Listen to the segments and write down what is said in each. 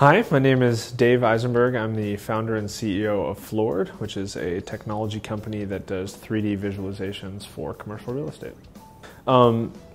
Hi, my name is Dave Eisenberg. I'm the founder and CEO of Floored, which is a technology company that does 3D visualizations for commercial real estate.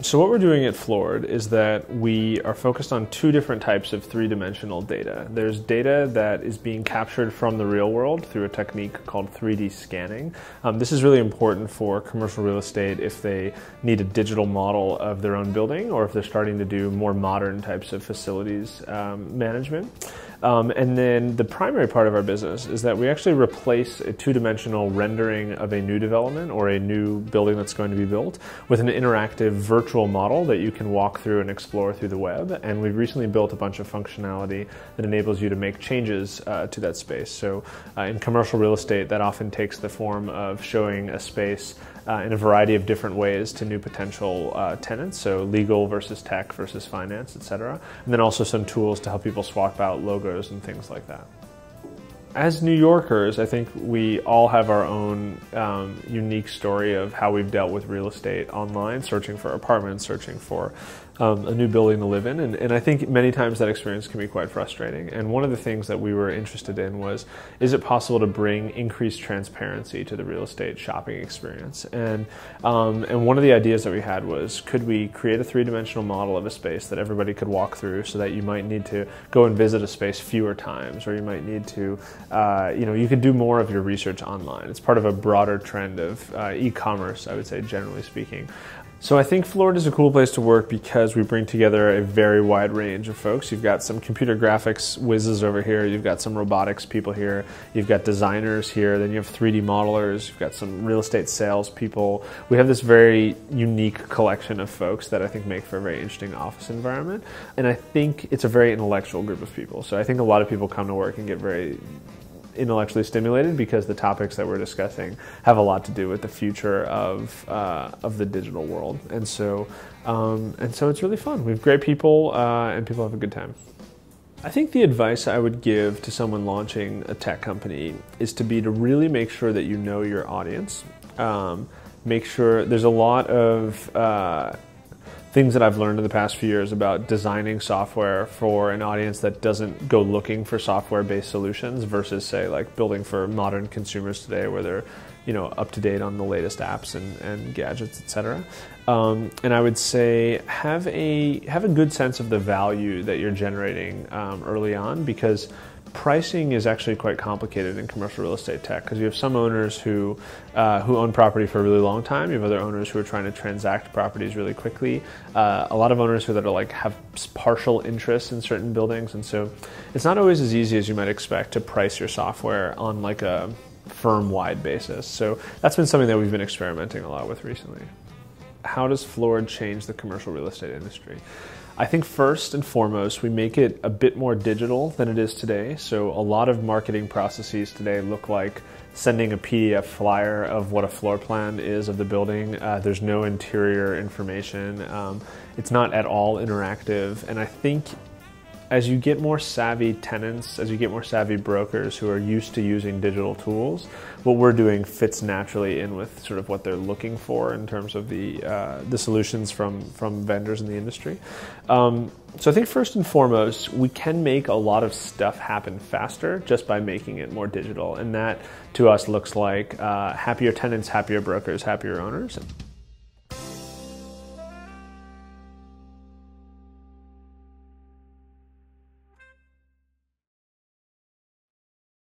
So what we're doing at Floored is that we are focused on two different types of three-dimensional data. There's data that is being captured from the real world through a technique called 3D scanning. This is really important for commercial real estate if they need a digital model of their own building or if they're starting to do more modern types of facilities management. And then the primary part of our business is that we actually replace a two-dimensional rendering of a new development or a new building that's going to be built with an interactive virtual model that you can walk through and explore through the web. And we've recently built a bunch of functionality that enables you to make changes to that space. So in commercial real estate, that often takes the form of showing a space in a variety of different ways to new potential tenants, so legal versus tech versus finance, etc. And then also some tools to help people swap out logos and things like that. As New Yorkers, I think we all have our own unique story of how we've dealt with real estate online, searching for apartments, searching for a new building to live in. And I think many times that experience can be quite frustrating. And one of the things that we were interested in was, is it possible to bring increased transparency to the real estate shopping experience? And one of the ideas that we had was, could we create a three-dimensional model of a space that everybody could walk through so that you might need to go and visit a space fewer times, or you might need to you could do more of your research online. It's part of a broader trend of e-commerce, I would say, generally speaking. So I think Floored is a cool place to work because we bring together a very wide range of folks. You've got some computer graphics whizzes over here, you've got some robotics people here, you've got designers here, then you have 3D modelers, you've got some real estate sales people. We have this very unique collection of folks that I think make for a very interesting office environment. And I think it's a very intellectual group of people. So I think a lot of people come to work and get very intellectually stimulated because the topics that we're discussing have a lot to do with the future of the digital world, and so it's really fun. We have great people, and people have a good time. I think the advice I would give to someone launching a tech company is to really make sure that you know your audience. Make sure there's a lot of things that I've learned in the past few years about designing software for an audience that doesn't go looking for software-based solutions versus, say, like building for modern consumers today where they're up to date on the latest apps and gadgets, etc. And I would say have a good sense of the value that you're generating early on, because pricing is actually quite complicated in commercial real estate tech, because you have some owners who own property for a really long time. You have other owners who are trying to transact properties really quickly. A lot of owners that are have partial interest in certain buildings, and so it's not always as easy as you might expect to price your software on like a firm-wide basis. So that's been something that we've been experimenting a lot with recently. How does Floored change the commercial real estate industry? I think first and foremost, we make it a bit more digital than it is today. So a lot of marketing processes today look like sending a PDF flyer of what a floor plan is of the building. There's no interior information. It's not at all interactive. And I think as you get more savvy tenants, as you get more savvy brokers who are used to using digital tools, what we're doing fits naturally in with sort of what they're looking for in terms of the solutions from vendors in the industry. So I think first and foremost, we can make a lot of stuff happen faster just by making it more digital. And that, to us, looks like happier tenants, happier brokers, happier owners.